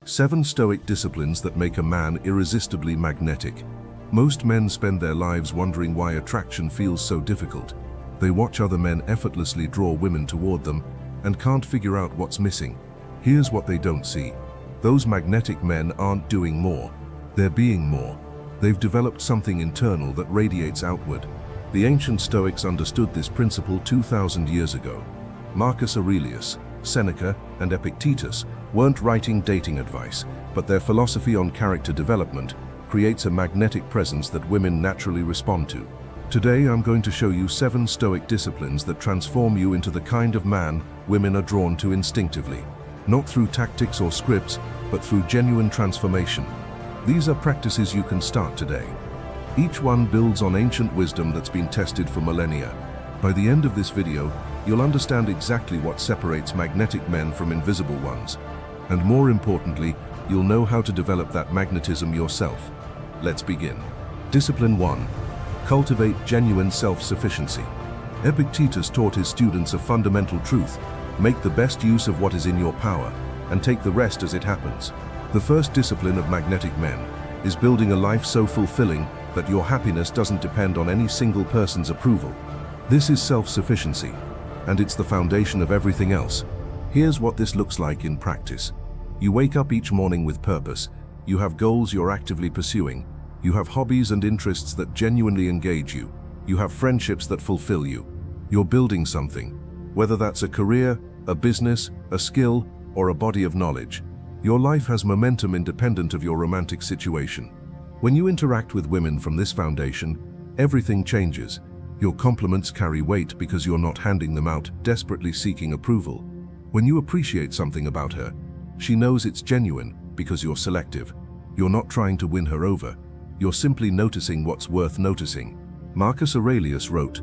7 Stoic disciplines that make a man irresistibly magnetic. Most men spend their lives wondering why attraction feels so difficult. They watch other men effortlessly draw women toward them and can't figure out what's missing. Here's what they don't see. Those magnetic men aren't doing more. They're being more. They've developed something internal that radiates outward. The ancient Stoics understood this principle 2,000 years ago. Marcus Aurelius, Seneca, and Epictetus weren't writing dating advice, but their philosophy on character development creates a magnetic presence that women naturally respond to. Today I'm going to show you 7 Stoic disciplines that transform you into the kind of man women are drawn to instinctively. Not through tactics or scripts, but through genuine transformation. These are practices you can start today. Each one builds on ancient wisdom that's been tested for millennia. By the end of this video, you'll understand exactly what separates magnetic men from invisible ones. And more importantly, you'll know how to develop that magnetism yourself. Let's begin. Discipline 1. Cultivate genuine self-sufficiency. Epictetus taught his students a fundamental truth: make the best use of what is in your power, and take the rest as it happens. The first discipline of magnetic men is building a life so fulfilling that your happiness doesn't depend on any single person's approval. This is self-sufficiency, and it's the foundation of everything else. Here's what this looks like in practice. You wake up each morning with purpose. You have goals you're actively pursuing. You have hobbies and interests that genuinely engage you. You have friendships that fulfill you. You're building something, whether that's a career, a business, a skill, or a body of knowledge. Your life has momentum independent of your romantic situation. When you interact with women from this foundation, everything changes. Your compliments carry weight because you're not handing them out, desperately seeking approval. When you appreciate something about her, she knows it's genuine because you're selective. You're not trying to win her over. You're simply noticing what's worth noticing. Marcus Aurelius wrote,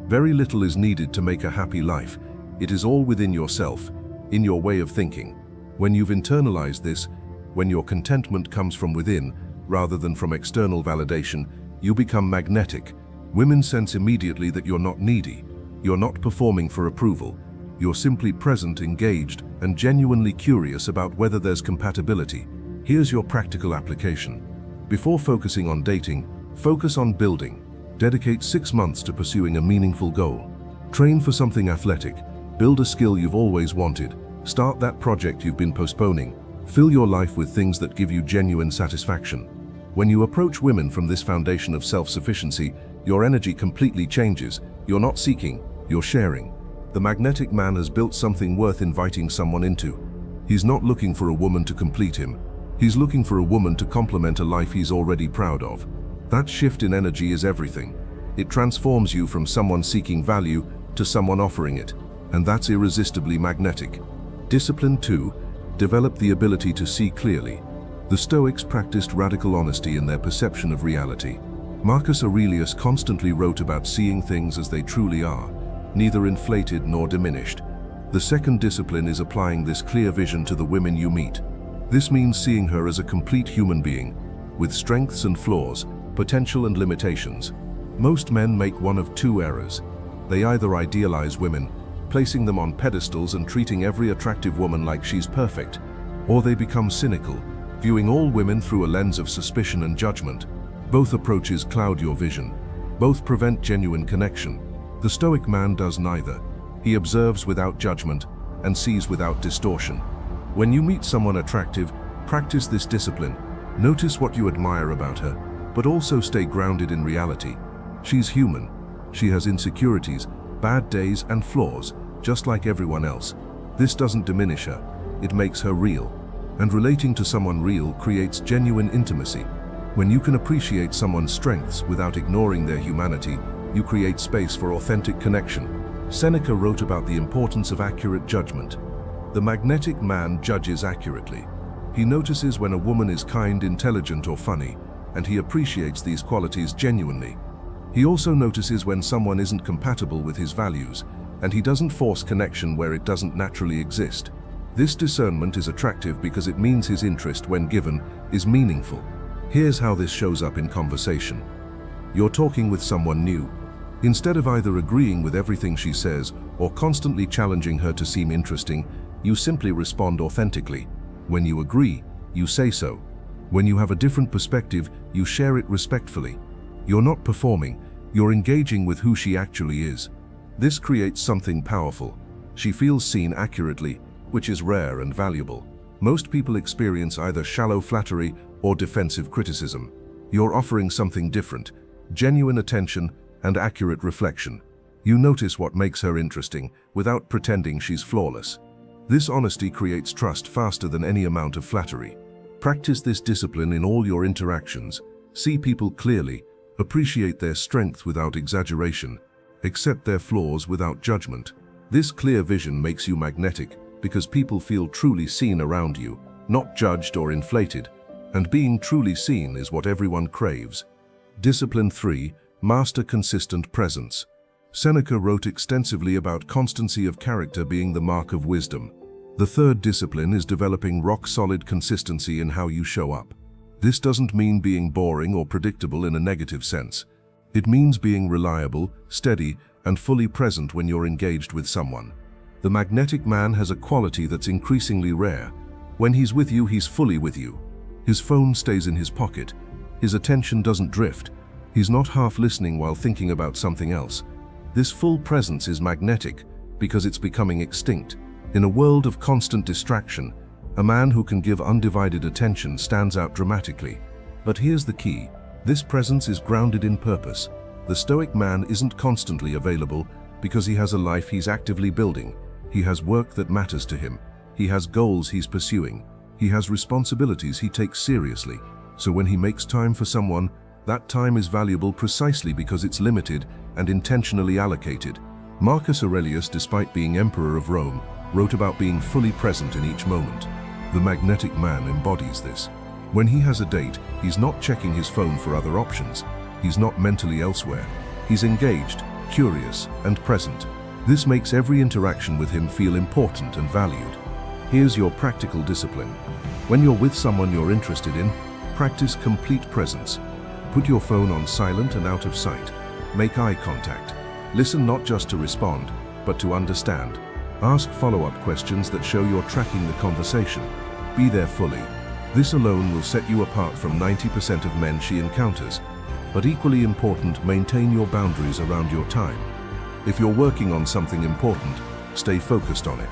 "Very little is needed to make a happy life. It is all within yourself, in your way of thinking." When you've internalized this, when your contentment comes from within, rather than from external validation, you become magnetic. Women sense immediately that you're not needy. You're not performing for approval. You're simply present, engaged, and genuinely curious about whether there's compatibility. Here's your practical application. Before focusing on dating, focus on building. Dedicate 6 months to pursuing a meaningful goal. Train for something athletic. Build a skill you've always wanted. Start that project you've been postponing. Fill your life with things that give you genuine satisfaction. When you approach women from this foundation of self-sufficiency, your energy completely changes. You're not seeking, you're sharing. The magnetic man has built something worth inviting someone into. He's not looking for a woman to complete him. He's looking for a woman to complement a life he's already proud of. That shift in energy is everything. It transforms you from someone seeking value to someone offering it, and that's irresistibly magnetic. Discipline 2. Develop the ability to see clearly. The Stoics practiced radical honesty in their perception of reality. Marcus Aurelius constantly wrote about seeing things as they truly are, neither inflated nor diminished. The second discipline is applying this clear vision to the women you meet. This means seeing her as a complete human being, with strengths and flaws, potential and limitations. Most men make one of 2 errors. They either idealize women, placing them on pedestals and treating every attractive woman like she's perfect, or they become cynical, viewing all women through a lens of suspicion and judgment. Both approaches cloud your vision. Both prevent genuine connection. The Stoic man does neither. He observes without judgment and sees without distortion. When you meet someone attractive, practice this discipline. Notice what you admire about her, but also stay grounded in reality. She's human. She has insecurities, bad days, and flaws, just like everyone else. This doesn't diminish her. It makes her real. And relating to someone real creates genuine intimacy. When you can appreciate someone's strengths without ignoring their humanity, you create space for authentic connection. Seneca wrote about the importance of accurate judgment. The magnetic man judges accurately. He notices when a woman is kind, intelligent, or funny, and he appreciates these qualities genuinely. He also notices when someone isn't compatible with his values, and he doesn't force connection where it doesn't naturally exist. This discernment is attractive because it means his interest, when given, is meaningful. Here's how this shows up in conversation. You're talking with someone new. Instead of either agreeing with everything she says or constantly challenging her to seem interesting, you simply respond authentically. When you agree, you say so. When you have a different perspective, you share it respectfully. You're not performing, you're engaging with who she actually is. This creates something powerful. She feels seen accurately, which is rare and valuable. Most people experience either shallow flattery or defensive criticism. You're offering something different, genuine attention and accurate reflection. You notice what makes her interesting without pretending she's flawless. This honesty creates trust faster than any amount of flattery. Practice this discipline in all your interactions. See people clearly, appreciate their strength without exaggeration, accept their flaws without judgment. This clear vision makes you magnetic because people feel truly seen around you, not judged or inflated. And being truly seen is what everyone craves. Discipline 3. Master consistent presence. Seneca wrote extensively about constancy of character being the mark of wisdom. The third discipline is developing rock-solid consistency in how you show up. This doesn't mean being boring or predictable in a negative sense. It means being reliable, steady, and fully present when you're engaged with someone. The magnetic man has a quality that's increasingly rare. When he's with you, he's fully with you. His phone stays in his pocket. His attention doesn't drift. He's not half listening while thinking about something else. This full presence is magnetic because it's becoming extinct. In a world of constant distraction, a man who can give undivided attention stands out dramatically. But here's the key. This presence is grounded in purpose. The Stoic man isn't constantly available because he has a life he's actively building. He has work that matters to him. He has goals he's pursuing. He has responsibilities he takes seriously. So when he makes time for someone, that time is valuable precisely because it's limited and intentionally allocated. Marcus Aurelius, despite being emperor of Rome, wrote about being fully present in each moment. The magnetic man embodies this. When he has a date, he's not checking his phone for other options. He's not mentally elsewhere. He's engaged, curious, and present. This makes every interaction with him feel important and valued. Here's your practical discipline. When you're with someone you're interested in, practice complete presence. Put your phone on silent and out of sight. Make eye contact. Listen not just to respond, but to understand. Ask follow-up questions that show you're tracking the conversation. Be there fully. This alone will set you apart from 90% of men she encounters. But equally important, maintain your boundaries around your time. If you're working on something important, stay focused on it.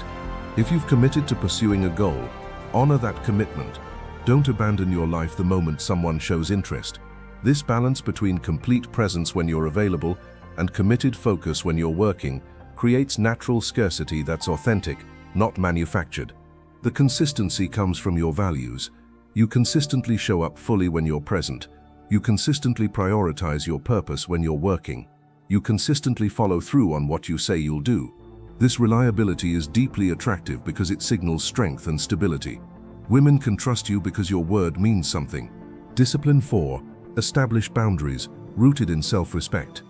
If you've committed to pursuing a goal, honor that commitment. Don't abandon your life the moment someone shows interest. This balance between complete presence when you're available and committed focus when you're working creates natural scarcity that's authentic, not manufactured. The consistency comes from your values. You consistently show up fully when you're present. You consistently prioritize your purpose when you're working. You consistently follow through on what you say you'll do. This reliability is deeply attractive because it signals strength and stability. Women can trust you because your word means something. Discipline 4. Establish boundaries, rooted in self-respect.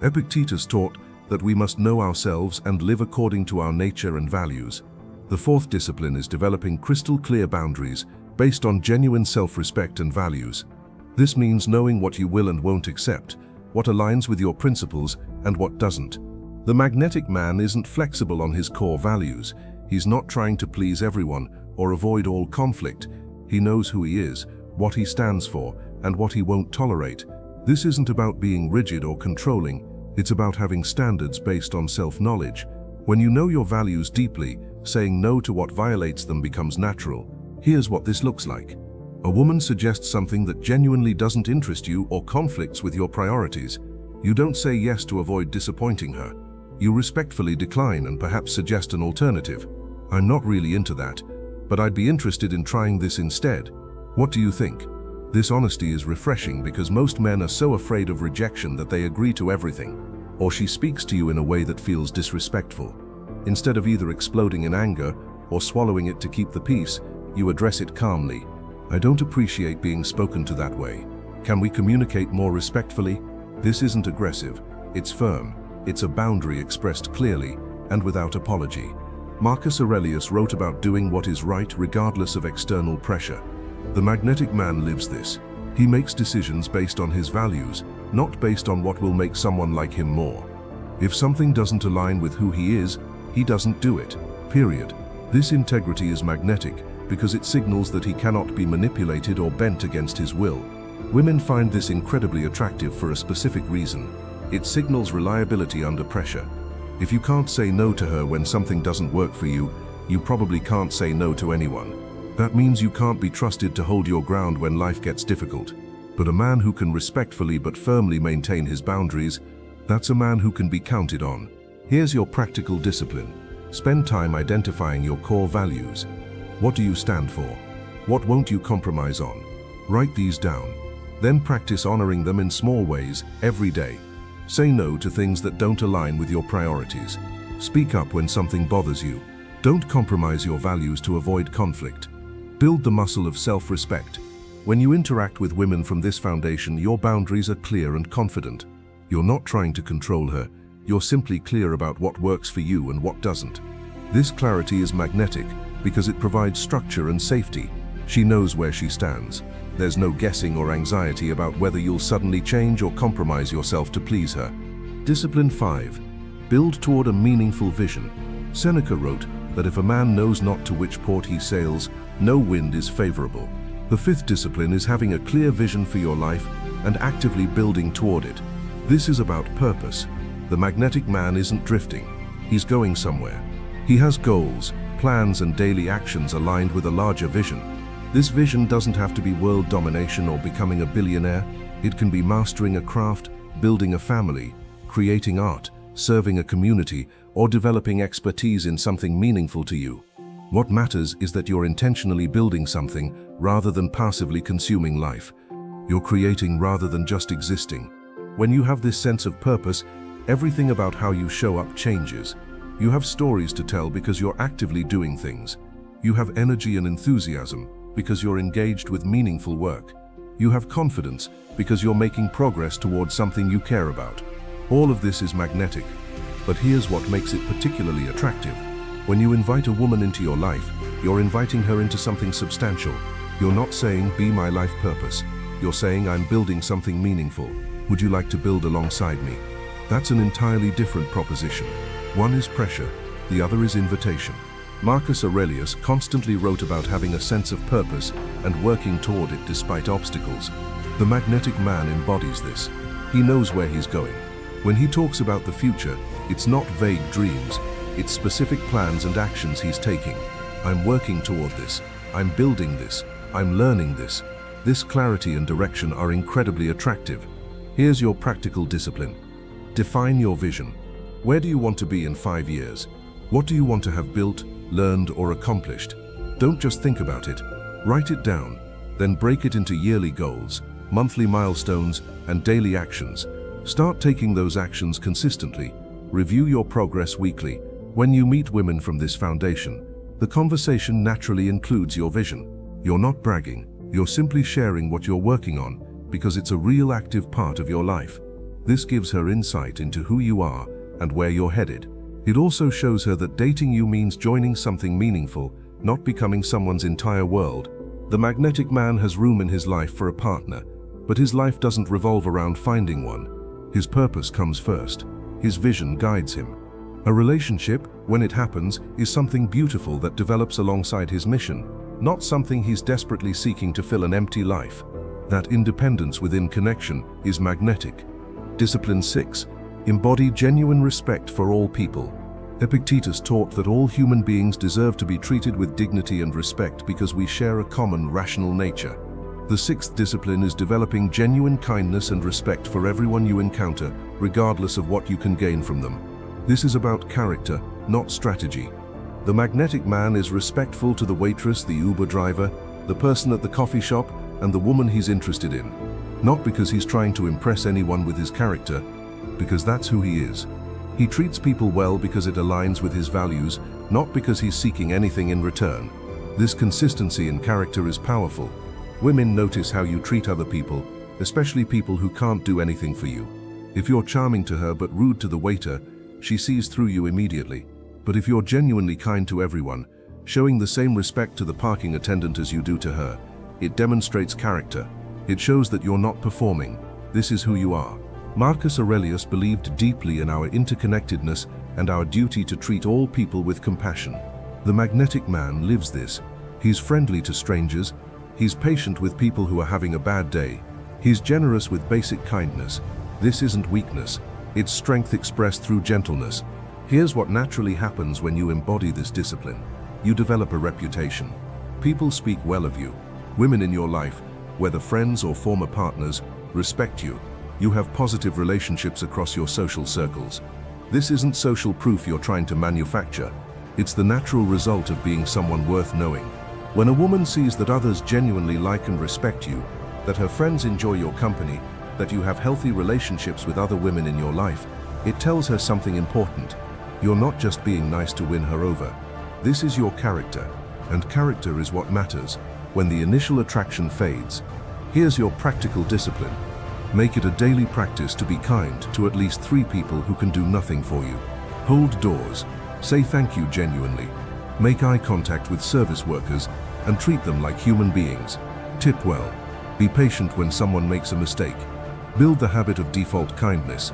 Epictetus taught that we must know ourselves and live according to our nature and values. The fourth discipline is developing crystal-clear boundaries based on genuine self-respect and values. This means knowing what you will and won't accept, what aligns with your principles and what doesn't. The magnetic man isn't flexible on his core values. He's not trying to please everyone or avoid all conflict. He knows who he is, what he stands for, and what he won't tolerate. This isn't about being rigid or controlling. It's about having standards based on self-knowledge. When you know your values deeply, saying no to what violates them becomes natural. Here's what this looks like. A woman suggests something that genuinely doesn't interest you or conflicts with your priorities. You don't say yes to avoid disappointing her. You respectfully decline and perhaps suggest an alternative. I'm not really into that, but I'd be interested in trying this instead. What do you think? This honesty is refreshing because most men are so afraid of rejection that they agree to everything. Or she speaks to you in a way that feels disrespectful. Instead of either exploding in anger or swallowing it to keep the peace, you address it calmly. I don't appreciate being spoken to that way. Can we communicate more respectfully? This isn't aggressive, it's firm. It's a boundary expressed clearly and without apology. Marcus Aurelius wrote about doing what is right regardless of external pressure. The magnetic man lives this. He makes decisions based on his values, not based on what will make someone like him more. If something doesn't align with who he is, he doesn't do it, period. This integrity is magnetic because it signals that he cannot be manipulated or bent against his will. Women find this incredibly attractive for a specific reason. It signals reliability under pressure. If you can't say no to her when something doesn't work for you, you probably can't say no to anyone. That means you can't be trusted to hold your ground when life gets difficult. But a man who can respectfully but firmly maintain his boundaries, that's a man who can be counted on. Here's your practical discipline. Spend time identifying your core values. What do you stand for? What won't you compromise on? Write these down. Then practice honoring them in small ways every day. Say no to things that don't align with your priorities. Speak up when something bothers you. Don't compromise your values to avoid conflict. Build the muscle of self-respect. When you interact with women from this foundation, your boundaries are clear and confident. You're not trying to control her. You're simply clear about what works for you and what doesn't. This clarity is magnetic because it provides structure and safety. She knows where she stands. There's no guessing or anxiety about whether you'll suddenly change or compromise yourself to please her. Discipline 5. Build toward a meaningful vision. Seneca wrote that if a man knows not to which port he sails, no wind is favorable. The 5th discipline is having a clear vision for your life and actively building toward it. This is about purpose. The magnetic man isn't drifting. He's going somewhere. He has goals, plans, and daily actions aligned with a larger vision. This vision doesn't have to be world domination or becoming a billionaire. It can be mastering a craft, building a family, creating art, serving a community, or developing expertise in something meaningful to you. What matters is that you're intentionally building something rather than passively consuming life. You're creating rather than just existing. When you have this sense of purpose, everything about how you show up changes. You have stories to tell because you're actively doing things. You have energy and enthusiasm because you're engaged with meaningful work. You have confidence because you're making progress towards something you care about. All of this is magnetic, but here's what makes it particularly attractive. When you invite a woman into your life, you're inviting her into something substantial. You're not saying, "Be my life purpose." You're saying, "I'm building something meaningful. Would you like to build alongside me?" That's an entirely different proposition. One is pressure, the other is invitation. Marcus Aurelius constantly wrote about having a sense of purpose and working toward it despite obstacles. The magnetic man embodies this. He knows where he's going. When he talks about the future, it's not vague dreams, it's specific plans and actions he's taking. I'm working toward this. I'm building this. I'm learning this. This clarity and direction are incredibly attractive. Here's your practical discipline. Define your vision. Where do you want to be in 5 years? What do you want to have built, learned, or accomplished? Don't just think about it. Write it down, then break it into yearly goals, monthly milestones, and daily actions. Start taking those actions consistently. Review your progress weekly. When you meet women from this foundation, the conversation naturally includes your vision. You're not bragging. You're simply sharing what you're working on because it's a real active part of your life. This gives her insight into who you are and where you're headed. It also shows her that dating you means joining something meaningful, not becoming someone's entire world. The magnetic man has room in his life for a partner, but his life doesn't revolve around finding one. His purpose comes first. His vision guides him. A relationship, when it happens, is something beautiful that develops alongside his mission, not something he's desperately seeking to fill an empty life. That independence within connection is magnetic. Discipline 6. Embody genuine respect for all people. Epictetus taught that all human beings deserve to be treated with dignity and respect because we share a common rational nature. The 6th discipline is developing genuine kindness and respect for everyone you encounter, regardless of what you can gain from them. This is about character, not strategy. The magnetic man is respectful to the waitress, the Uber driver, the person at the coffee shop, and the woman he's interested in. Not because he's trying to impress anyone with his character, because that's who he is. He treats people well because it aligns with his values, not because he's seeking anything in return. This consistency in character is powerful. Women notice how you treat other people, especially people who can't do anything for you. If you're charming to her but rude to the waiter, she sees through you immediately. But if you're genuinely kind to everyone, showing the same respect to the parking attendant as you do to her, it demonstrates character. It shows that you're not performing. This is who you are. Marcus Aurelius believed deeply in our interconnectedness and our duty to treat all people with compassion. The magnetic man lives this. He's friendly to strangers. He's patient with people who are having a bad day. He's generous with basic kindness. This isn't weakness. It's strength expressed through gentleness. Here's what naturally happens when you embody this discipline. You develop a reputation. People speak well of you. Women in your life, whether friends or former partners, respect you. You have positive relationships across your social circles. This isn't social proof you're trying to manufacture. It's the natural result of being someone worth knowing. When a woman sees that others genuinely like and respect you, that her friends enjoy your company, that you have healthy relationships with other women in your life, it tells her something important. You're not just being nice to win her over. This is your character, and character is what matters when the initial attraction fades. Here's your practical discipline. Make it a daily practice to be kind to at least 3 people who can do nothing for you. Hold doors. Say thank you genuinely. Make eye contact with service workers and treat them like human beings. Tip well. Be patient when someone makes a mistake. Build the habit of default kindness.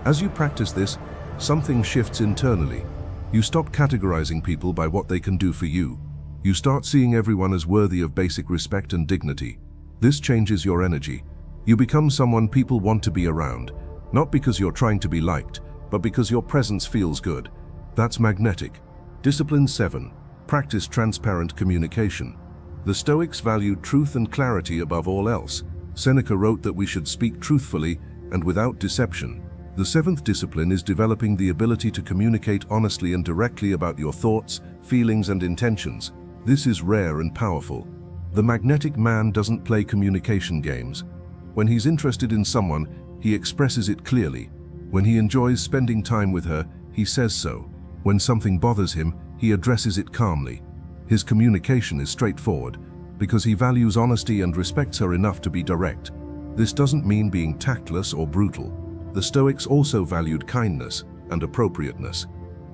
As you practice this, something shifts internally. You stop categorizing people by what they can do for you. You start seeing everyone as worthy of basic respect and dignity. This changes your energy. You become someone people want to be around, not because you're trying to be liked, but because your presence feels good. That's magnetic. Discipline 7. Practice transparent communication. The Stoics valued truth and clarity above all else. Seneca wrote that we should speak truthfully and without deception. The 7th discipline is developing the ability to communicate honestly and directly about your thoughts, feelings, and intentions. This is rare and powerful. The magnetic man doesn't play communication games. When he's interested in someone, he expresses it clearly. When he enjoys spending time with her, he says so. When something bothers him, he addresses it calmly. His communication is straightforward, because he values honesty and respects her enough to be direct. This doesn't mean being tactless or brutal. The Stoics also valued kindness and appropriateness.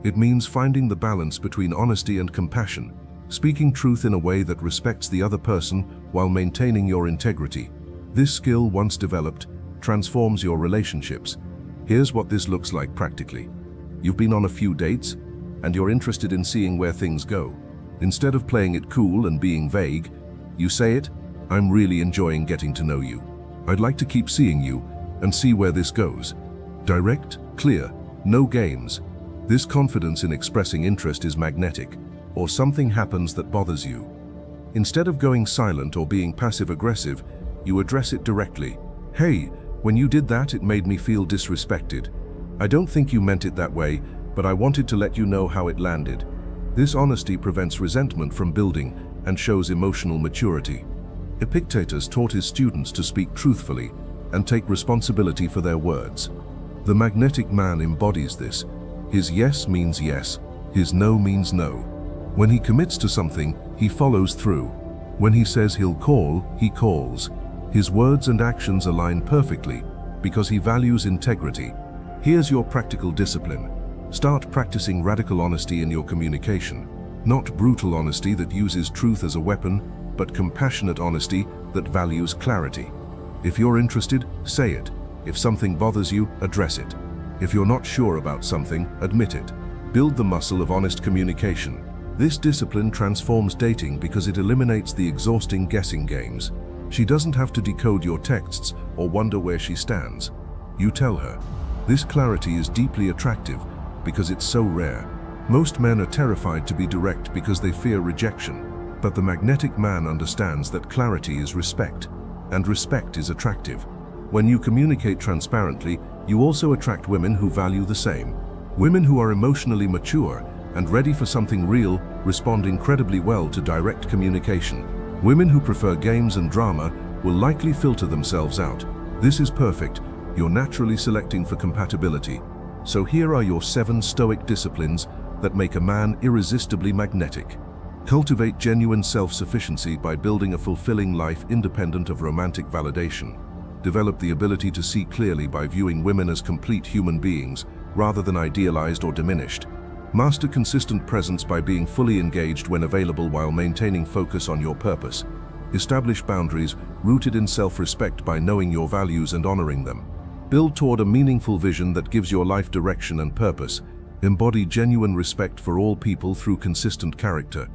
It means finding the balance between honesty and compassion, speaking truth in a way that respects the other person while maintaining your integrity. This skill, once developed, transforms your relationships. Here's what this looks like practically. You've been on a few dates, and you're interested in seeing where things go. Instead of playing it cool and being vague, you say it, "I'm really enjoying getting to know you. I'd like to keep seeing you and see where this goes." Direct, clear, no games. This confidence in expressing interest is magnetic, or something happens that bothers you. Instead of going silent or being passive-aggressive, you address it directly. "Hey, when you did that, it made me feel disrespected. I don't think you meant it that way, but I wanted to let you know how it landed." This honesty prevents resentment from building and shows emotional maturity. Epictetus taught his students to speak truthfully and take responsibility for their words. The magnetic man embodies this. His yes means yes, his no means no. When he commits to something, he follows through. When he says he'll call, he calls. His words and actions align perfectly because he values integrity. Here's your practical discipline. Start practicing radical honesty in your communication. Not brutal honesty that uses truth as a weapon, but compassionate honesty that values clarity. If you're interested, say it. If something bothers you, address it. If you're not sure about something, admit it. Build the muscle of honest communication. This discipline transforms dating because it eliminates the exhausting guessing games. She doesn't have to decode your texts or wonder where she stands. You tell her. This clarity is deeply attractive because it's so rare. Most men are terrified to be direct because they fear rejection, but the magnetic man understands that clarity is respect, and respect is attractive. When you communicate transparently, you also attract women who value the same. Women who are emotionally mature and ready for something real respond incredibly well to direct communication. Women who prefer games and drama will likely filter themselves out. This is perfect. You're naturally selecting for compatibility. So here are your 7 Stoic disciplines that make a man irresistibly magnetic. Cultivate genuine self-sufficiency by building a fulfilling life independent of romantic validation. Develop the ability to see clearly by viewing women as complete human beings rather than idealized or diminished. Master consistent presence by being fully engaged when available while maintaining focus on your purpose. Establish boundaries rooted in self-respect by knowing your values and honoring them. Build toward a meaningful vision that gives your life direction and purpose. Embody genuine respect for all people through consistent character.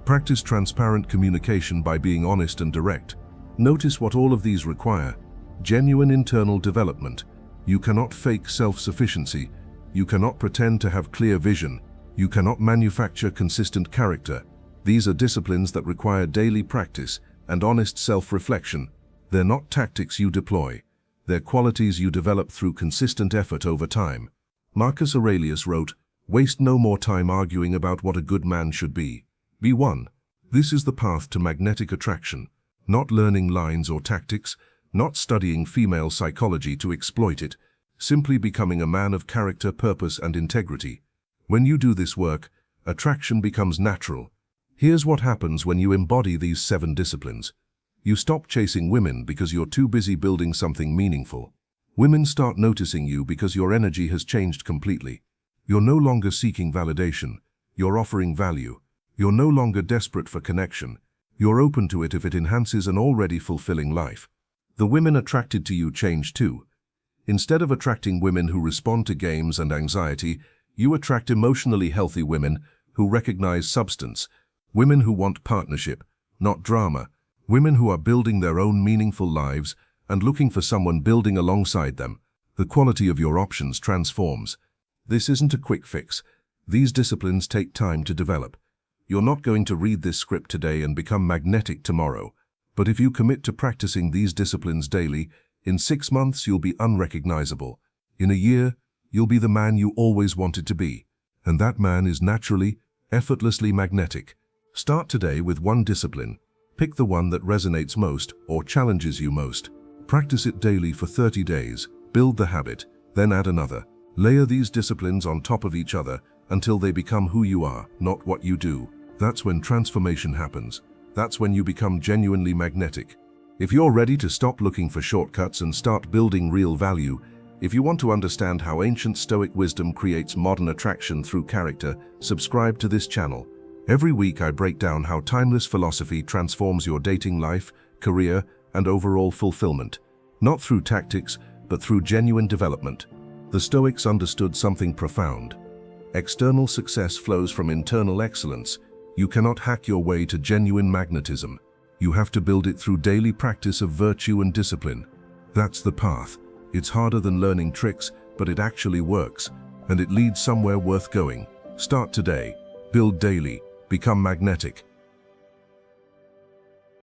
Practice transparent communication by being honest and direct. Notice what all of these require. Genuine internal development. You cannot fake self-sufficiency. You cannot pretend to have clear vision. You cannot manufacture consistent character. These are disciplines that require daily practice and honest self-reflection. They're not tactics you deploy. They're qualities you develop through consistent effort over time. Marcus Aurelius wrote, "Waste no more time arguing about what a good man should be. Be one." This is the path to magnetic attraction. Not learning lines or tactics, not studying female psychology to exploit it, simply becoming a man of character, purpose, and integrity. When you do this work, attraction becomes natural. Here's what happens when you embody these 7 disciplines. You stop chasing women because you're too busy building something meaningful. Women start noticing you because your energy has changed completely. You're no longer seeking validation. You're offering value. You're no longer desperate for connection. You're open to it if it enhances an already fulfilling life. The women attracted to you change too. Instead of attracting women who respond to games and anxiety, you attract emotionally healthy women who recognize substance, women who want partnership, not drama, women who are building their own meaningful lives and looking for someone building alongside them. The quality of your options transforms. This isn't a quick fix. These disciplines take time to develop. You're not going to read this script today and become magnetic tomorrow. But if you commit to practicing these disciplines daily, in 6 months you'll be unrecognizable. In a year, you'll be the man you always wanted to be. And that man is naturally, effortlessly magnetic. Start today with one discipline. Pick the one that resonates most or challenges you most. Practice it daily for 30 days. Build the habit, then add another. Layer these disciplines on top of each other until they become who you are, not what you do. That's when transformation happens. That's when you become genuinely magnetic. If you're ready to stop looking for shortcuts and start building real value, if you want to understand how ancient Stoic wisdom creates modern attraction through character, subscribe to this channel. Every week I break down how timeless philosophy transforms your dating life, career, and overall fulfillment. Not through tactics, but through genuine development. The Stoics understood something profound. External success flows from internal excellence. You cannot hack your way to genuine magnetism. You have to build it through daily practice of virtue and discipline. That's the path. It's harder than learning tricks, but it actually works, and it leads somewhere worth going. Start today. Build daily. Become magnetic.